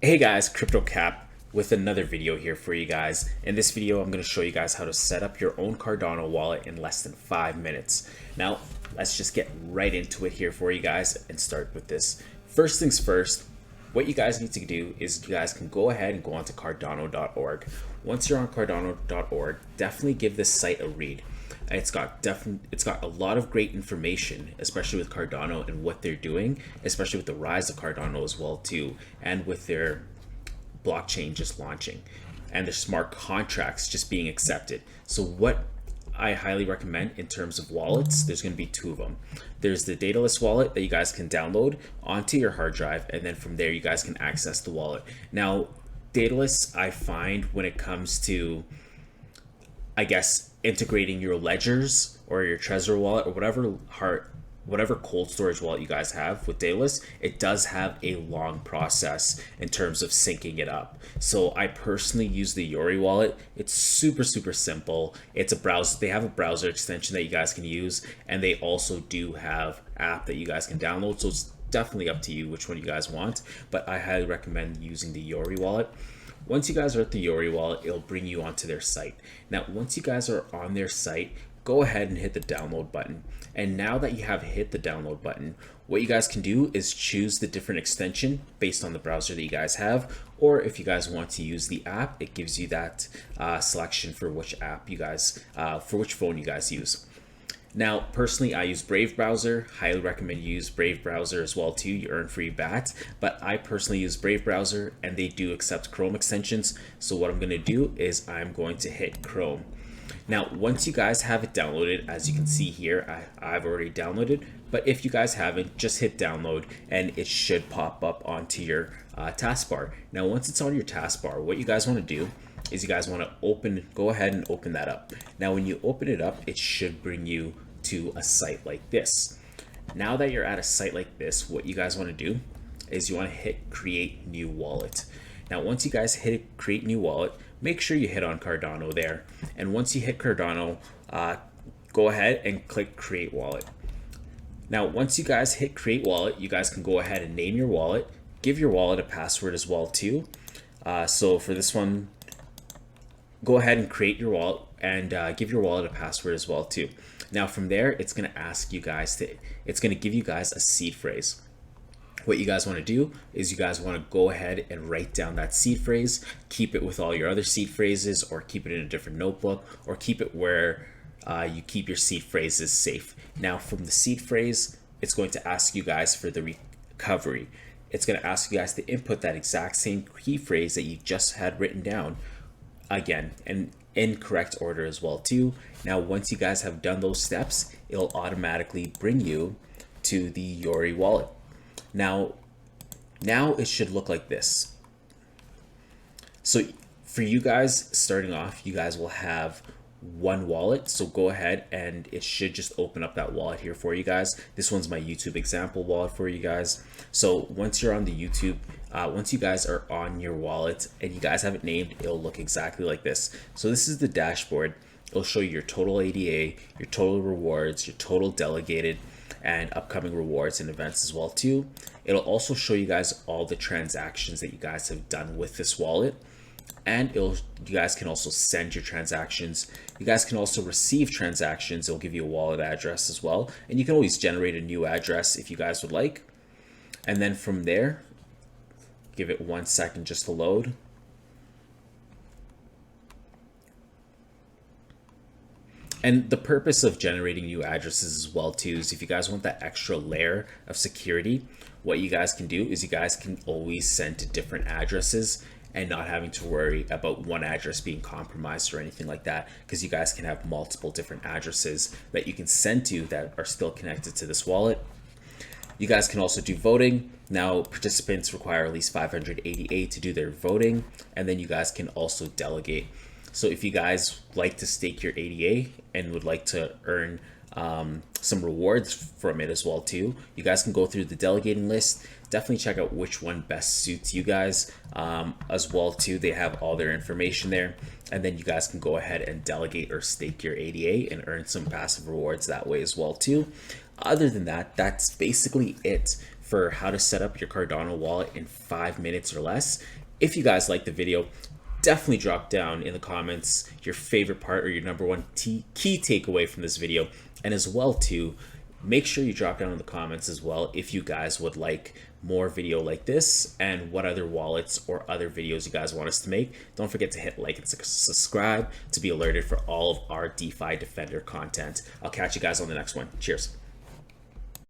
Hey guys, CryptoCap with another video here for you guys. In this video, I'm going to show you guys how to set up your own Cardano wallet in less than 5 minutes. Now, let's just get right into it here for you guys and start with this. First things first, what you guys need to do is you guys can go ahead and go onto Cardano.org. Once you're on Cardano.org, definitely give this site a read. It's got a lot of great information, especially with Cardano and what they're doing, especially with the rise of Cardano as well too, and with their blockchain just launching and their smart contracts just being accepted. So what I highly recommend in terms of wallets, there's going to be two of them. There's the dataless wallet that you guys can download onto your hard drive, and then from there you guys can access the wallet. Now, dataless, I find when it comes to, I guess, integrating your ledgers or your Trezor wallet or whatever cold storage wallet you guys have with dataless, it does have a long process in terms of syncing it up. So I personally use the Yori wallet. It's super simple. It's a browser. They have a browser extension that you guys can use, and they also do have app that you guys can download. So it's definitely up to you which one you guys want, but I highly recommend using the Yori wallet. Once you guys are at the Yori wallet, it'll bring you onto their site. Now, once you guys are on their site, go ahead and hit the download button. And now that you have hit the download button, what you guys can do is choose the different extension based on the browser that you guys have. Or if you guys want to use the app, it gives you that selection for which app you guys, for which phone you guys use. Now, personally, I use Brave browser. Highly recommend you use Brave browser as well too. You earn free BAT, but I personally use Brave browser, and they do accept Chrome extensions. So what I'm going to do is I'm going to hit Chrome. Now, once you guys have it downloaded, as you can see here, I've already downloaded, but if you guys haven't, just hit download and it should pop up onto your taskbar. Now, once it's on your taskbar, what you guys want to do is you guys want to go ahead and open that up. Now, when you open it up, it should bring you to a site like this. Now that you're at a site like this, what you guys want to do is you want to hit create new wallet. Now, once you guys hit create new wallet, make sure you hit on Cardano there. And once you hit Cardano, go ahead and click create wallet. Now, once you guys hit create wallet, you guys can go ahead and name your wallet, give your wallet a password as well too. So for this one, go ahead and create your wallet and give your wallet a password as well too. Now from there, it's going to ask you guys it's going to give you guys a seed phrase. What you guys want to do is you guys want to go ahead and write down that seed phrase, keep it with all your other seed phrases, or keep it in a different notebook, or keep it where you keep your seed phrases safe. Now from the seed phrase, it's going to ask you guys for the recovery. It's going to ask you guys to input that exact same key phrase that you just had written down again, and in correct order as well too. Now, once you guys have done those steps, it'll automatically bring you to the Yori wallet. Now it should look like this. So for you guys starting off, you guys will have one wallet. So go ahead and it should just open up that wallet here for you guys. This one's my YouTube example wallet for you guys. So once you're on the YouTube, once you guys are on your wallet and you guys have it named, it'll look exactly like this. So this is the dashboard. It'll show you your total ADA, your total rewards, your total delegated, and upcoming rewards and events as well too. It'll also show you guys all the transactions that you guys have done with this wallet. And you guys can also send your transactions. You guys can also receive transactions. It'll give you a wallet address as well. And you can always generate a new address if you guys would like. And then from there, give it 1 second just to load. And the purpose of generating new addresses as well too is if you guys want that extra layer of security, what you guys can do is you guys can always send to different addresses and not having to worry about one address being compromised or anything like that, because you guys can have multiple different addresses that you can send to that are still connected to this wallet. You guys can also do voting. Now, participants require at least 588 to do their voting, and then you guys can also delegate. So if you guys like to stake your ADA and would like to earn some rewards from it as well too, you guys can go through the delegating list. Definitely check out which one best suits you guys as well too. They have all their information there, and then you guys can go ahead and delegate or stake your ADA and earn some passive rewards that way as well too. Other than that, that's basically it for how to set up your Cardano wallet in 5 minutes or less. If you guys like the video, definitely drop down in the comments your favorite part or your number one key takeaway from this video. And as well too, make sure you drop down in the comments as well if you guys would like more video like this and what other wallets or other videos you guys want us to make. Don't forget to hit like and subscribe to be alerted for all of our DeFi Defender content. I'll catch you guys on the next one. Cheers.